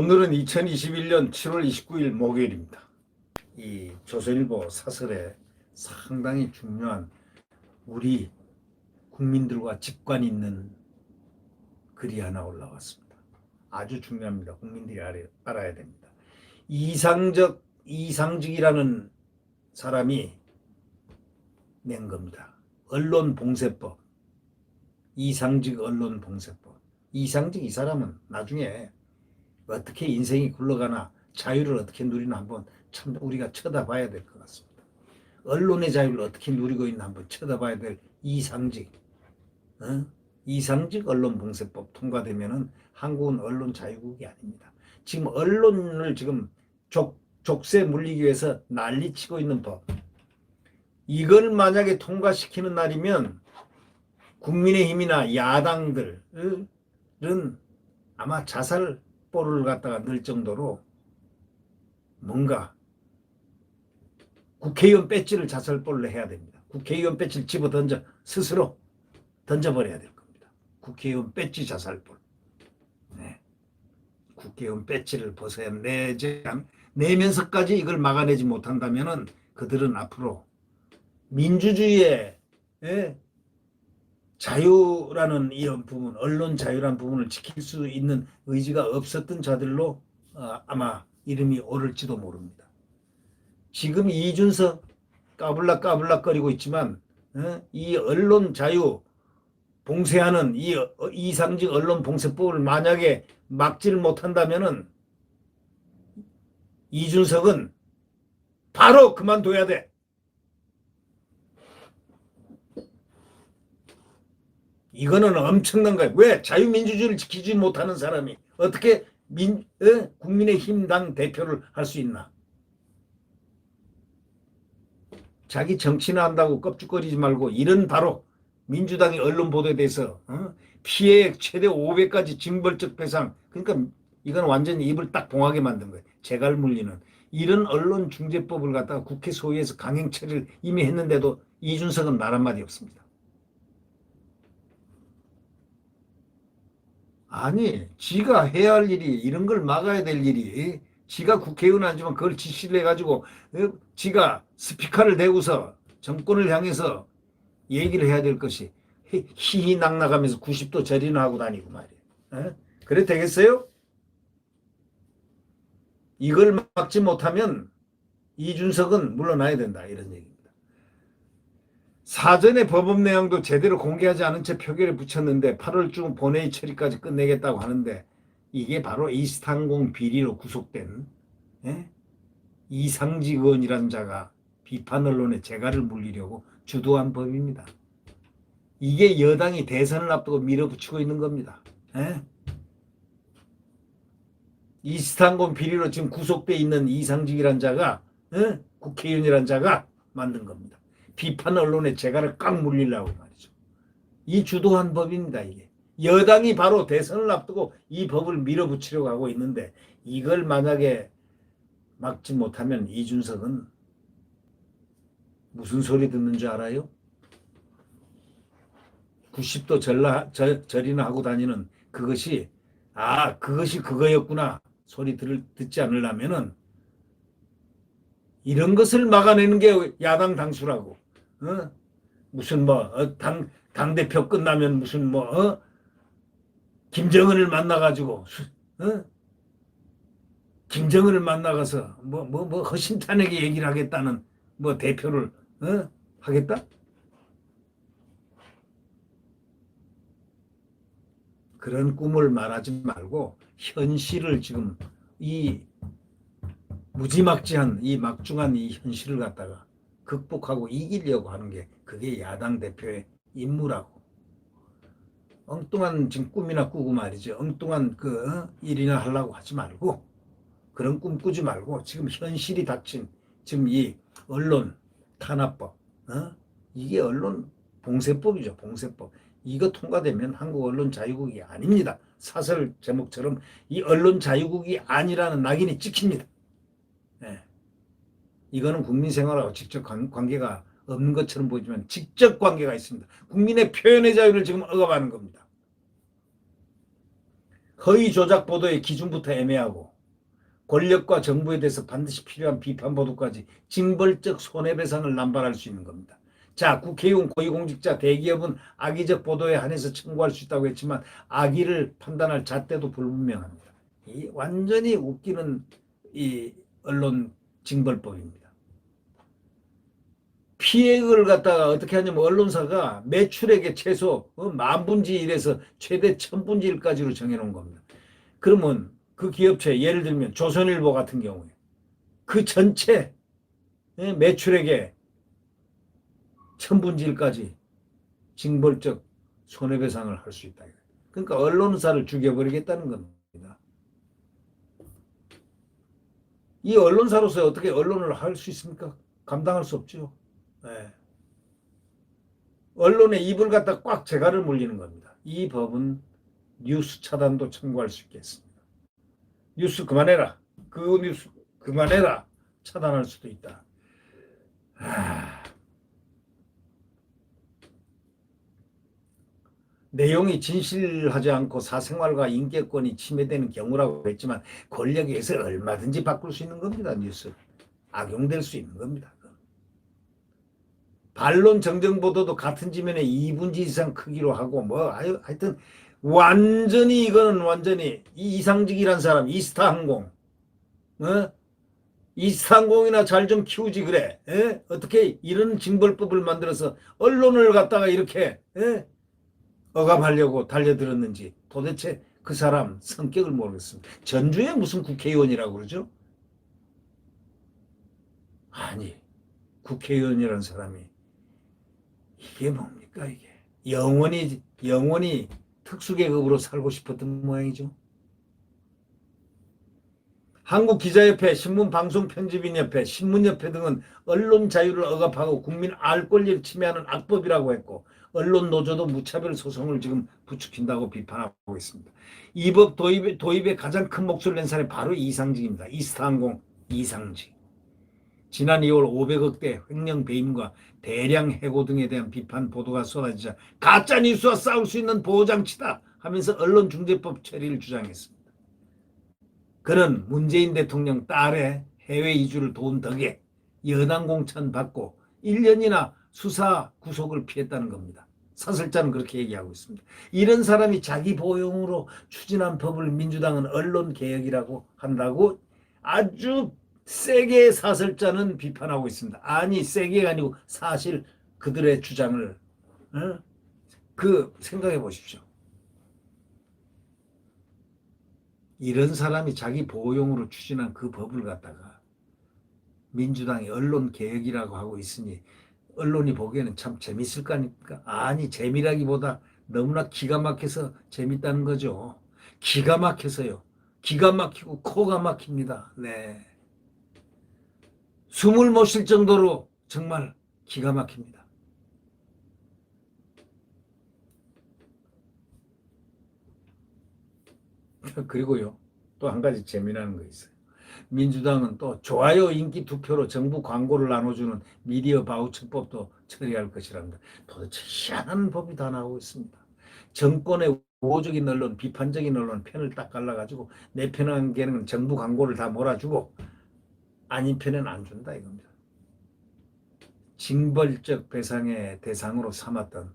오늘은 2021년 7월 29일 목요일입니다. 이 조선일보 사설에 상당히 중요한 우리 국민들과 직관 있는 글이 하나 올라왔습니다. 아주 중요합니다. 국민들이 알아야 됩니다. 이상직이라는 사람이 낸 겁니다. 언론봉쇄법. 이상직 언론봉쇄법. 이상직 이 사람은 나중에 어떻게 인생이 굴러가나 자유를 어떻게 누리나 한번 참 우리가 쳐다봐야 될 것 같습니다. 언론의 자유를 어떻게 누리고 있나 한번 쳐다봐야 될 이상직. 이상직 언론봉쇄법 통과되면은 한국은 언론 자유국이 아닙니다. 지금 언론을 지금 족쇄 물리기 위해서 난리치고 있는 법. 이걸 만약에 통과시키는 날이면 국민의힘이나 야당들은 아마 자살볼을 갖다가 넣을 정도로 뭔가 국회의원 배지를 자살볼로 해야 됩니다. 국회의원 배지를 집어 던져 스스로 던져버려야 될 겁니다. 국회의원 배지 자살볼. 네. 국회의원 배지를 내면서까지 이걸 막아내지 못한다면은 그들은 앞으로 민주주의의 자유라는 이런 부분, 언론 자유라는 부분을 지킬 수 있는 의지가 없었던 자들로 아마 이름이 오를지도 모릅니다. 지금 이준석 까불락까불락거리고 있지만 이 언론 자유 봉쇄하는 이 이상직 언론 봉쇄법을 만약에 막지를 못한다면은 이준석은 바로 그만둬야 돼. 이거는 엄청난 거예요. 왜 자유민주주의를 지키지 못하는 사람이 어떻게 국민의힘당 대표를 할 수 있나? 자기 정치나 한다고 껍죽거리지 말고 이런 바로 민주당의 언론 보도에 대해서 피해액 최대 500까지 징벌적 배상. 그러니까 이건 완전히 입을 딱 봉하게 만든 거예요. 재갈 물리는 이런 언론중재법을 갖다가 국회 소위에서 강행 처리를 이미 했는데도 이준석은 말 한마디 없습니다. 아니, 지가 해야 할 일이 이런 걸 막아야 될 일이 지가 국회의원 아니지만 그걸 지시를 해가지고 지가 스피커를 대고서 정권을 향해서 얘기를 해야 될 것이 희희낙낙하면서 90도 절이나 하고 다니고 말이에요. 그래 되겠어요? 이걸 막지 못하면 이준석은 물러나야 된다 이런 얘기입니다. 사전에 법업 내용도 제대로 공개하지 않은 채 표결에 붙였는데 8월 중 본회의 처리까지 끝내겠다고 하는데 이게 바로 이스탄공 비리로 구속된 이상직 의원이라는 자가 비판 언론에 재갈을 물리려고 주도한 법입니다. 이게 여당이 대선을 앞두고 밀어붙이고 있는 겁니다. 이스탄공 비리로 지금 구속돼 있는 이상직이라는 자가 국회의원이라는 자가 만든 겁니다. 비판 언론에 재갈을 꽉 물리려고 말이죠. 이 주도한 법입니다. 이게 여당이 바로 대선을 앞두고 이 법을 밀어붙이려고 하고 있는데 이걸 만약에 막지 못하면 이준석은 무슨 소리 듣는 줄 알아요? 90도 절이나 하고 다니는 그것이 그거였구나 소리 듣지 않으려면은 이런 것을 막아내는 게 야당 당수라고. 무슨 당대표 끝나면 무슨 김정은을 만나가지고 김정은을 만나가서 허심탄회하게 얘기를 하겠다는 대표를 하겠다? 그런 꿈을 말하지 말고 현실을 지금 이 무지막지한 이 막중한 이 현실을 갖다가 극복하고 이기려고 하는 게 그게 야당 대표의 임무라고. 엉뚱한 지금 꿈이나 꾸고 말이죠. 엉뚱한 일이나 하려고 하지 말고 그런 꿈 꾸지 말고 지금 현실이 닥친 지금 이 언론 탄압법 이게 언론 봉쇄법이죠. 봉쇄법. 이거 통과되면 한국 언론 자유국이 아닙니다. 사설 제목처럼 이 언론 자유국이 아니라는 낙인이 찍힙니다. 이거는 국민 생활하고 직접 관계가 없는 것처럼 보이지만 직접 관계가 있습니다. 국민의 표현의 자유를 지금 억압하는 겁니다. 허위 조작 보도의 기준부터 애매하고 권력과 정부에 대해서 반드시 필요한 비판 보도까지 징벌적 손해배상을 남발할 수 있는 겁니다. 자, 국회의원, 고위공직자, 대기업은 악의적 보도에 한해서 청구할 수 있다고 했지만 악의를 판단할 잣대도 불분명합니다. 이 완전히 웃기는 이 언론 징벌법입니다. 피해를 갖다가 어떻게 하냐면 언론사가 매출액의 최소 10,000분지 1에서 최대 1,000분지 1까지로 정해놓은 겁니다. 그러면 그 기업체 예를 들면 조선일보 같은 경우에 그 전체 매출액의 1,000분지 1까지 징벌적 손해배상을 할 수 있다. 그러니까 언론사를 죽여버리겠다는 겁니다. 이 언론사로서 어떻게 언론을 할 수 있습니까? 감당할 수 없죠. 네. 언론의 입을 갖다 꽉 재갈을 물리는 겁니다. 이 법은 뉴스 차단도 청구할 수 있겠습니다. 뉴스 그만해라. 그 뉴스 그만해라. 차단할 수도 있다. 내용이 진실하지 않고 사생활과 인격권이 침해되는 경우라고 했지만 권력에 의해서 얼마든지 바꿀 수 있는 겁니다. 뉴스. 악용될 수 있는 겁니다. 반론 정정 보도도 같은 지면에 2분지 이상 크기로 하고 하여튼 완전히 이거는 완전히 이상직이란 사람 이스타항공 이스타항공이나 잘 좀 키우지 그래. 어떻게 이런 징벌법을 만들어서 언론을 갖다가 이렇게 억압하려고 달려들었는지 도대체 그 사람 성격을 모르겠습니다. 전주에 무슨 국회의원이라고 그러죠? 아니 국회의원이라는 사람이 이게 뭡니까 이게 영원히 특수계급으로 살고 싶었던 모양이죠. 한국기자협회, 신문방송편집인협회, 신문협회 등은 언론 자유를 억압하고 국민 알 권리를 침해하는 악법이라고 했고 언론노조도 무차별 소송을 지금 부추긴다고 비판하고 있습니다. 이 법 도입에 가장 큰 목소리를 낸 사람이 바로 이상직입니다. 이스타항공 이상직. 지난 2월 500억대 횡령 배임과 대량 해고 등에 대한 비판 보도가 쏟아지자 가짜뉴스와 싸울 수 있는 보호장치다 하면서 언론중재법 처리를 주장했습니다. 그는 문재인 대통령 딸의 해외 이주를 도운 덕에 연한 공천 받고 1년이나 수사 구속을 피했다는 겁니다. 사설자는 그렇게 얘기하고 있습니다. 이런 사람이 자기 보용으로 추진한 법을 민주당은 언론개혁이라고 한다고 아주 세게 사설자는 비판하고 있습니다. 아니 세게가 아니고 사실 그들의 주장을 생각해 보십시오. 이런 사람이 자기 보호용으로 추진한 그 법을 갖다가 민주당이 언론개혁이라고 하고 있으니 언론이 보기에는 참 재밌을 거 아닙니까? 아니 재미라기보다 너무나 기가 막혀서 재밌다는 거죠. 기가 막혀서요. 기가 막히고 코가 막힙니다. 네. 숨을 못 쉴 정도로 정말 기가 막힙니다. 그리고요, 또 한 가지 재미나는 거 있어요. 민주당은 또 좋아요 인기 투표로 정부 광고를 나눠주는 미디어 바우처법도 처리할 것이랍니다. 도대체 희한한 법이 다 나오고 있습니다. 정권의 우호적인 언론, 비판적인 언론 편을 딱 갈라가지고 내 편에는 정부 광고를 다 몰아주고 아닌 편은 안 준다 이겁니다. 징벌적 배상의 대상으로 삼았던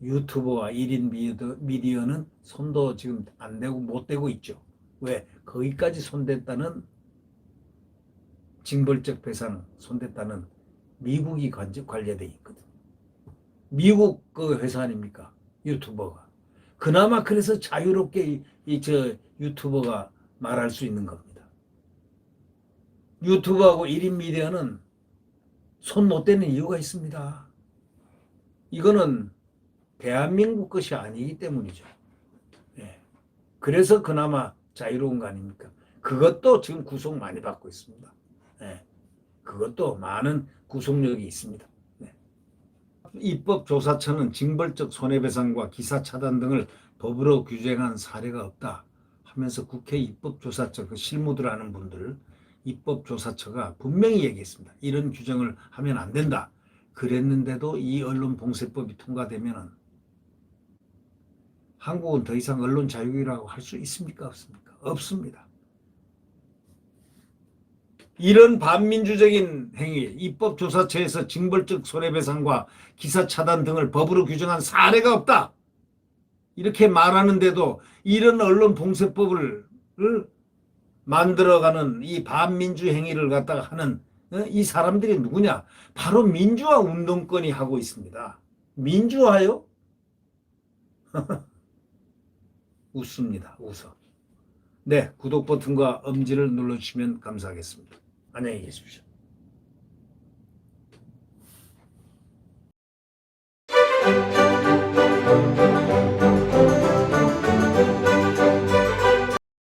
유튜버와 1인 미디어는 손도 지금 안 대고 못 대고 있죠. 왜? 거기까지 손댔다는 징벌적 배상 손댔다는 미국이 관여돼 있거든. 미국 그 회사 아닙니까? 유튜버가. 그나마 그래서 자유롭게 저 유튜버가 말할 수 있는 겁니다. 유튜버하고 1인 미디어는 손 못 대는 이유가 있습니다. 이거는 대한민국 것이 아니기 때문이죠. 예. 그래서 그나마 자유로운 거 아닙니까? 그것도 지금 구속 많이 받고 있습니다. 예. 그것도 많은 구속력이 있습니다. 네. 입법조사처는 징벌적 손해배상과 기사 차단 등을 법으로 규정한 사례가 없다 하면서 국회 입법조사처 그 실무들 하는 분들 입법조사처가 분명히 얘기했습니다. 이런 규정을 하면 안 된다. 그랬는데도 이 언론봉쇄법이 통과되면 한국은 더 이상 언론 자유라고 할 수 있습니까? 없습니까? 없습니다. 이런 반민주적인 행위, 입법조사처에서 징벌적 손해배상과 기사 차단 등을 법으로 규정한 사례가 없다. 이렇게 말하는데도 이런 언론 봉쇄법을 만들어가는 이 반민주 행위를 갖다가 하는 이 사람들이 누구냐? 바로 민주화 운동권이 하고 있습니다. 민주화요? 웃습니다. 웃어. 네, 구독 버튼과 엄지를 눌러주시면 감사하겠습니다. 안녕히 계십시오.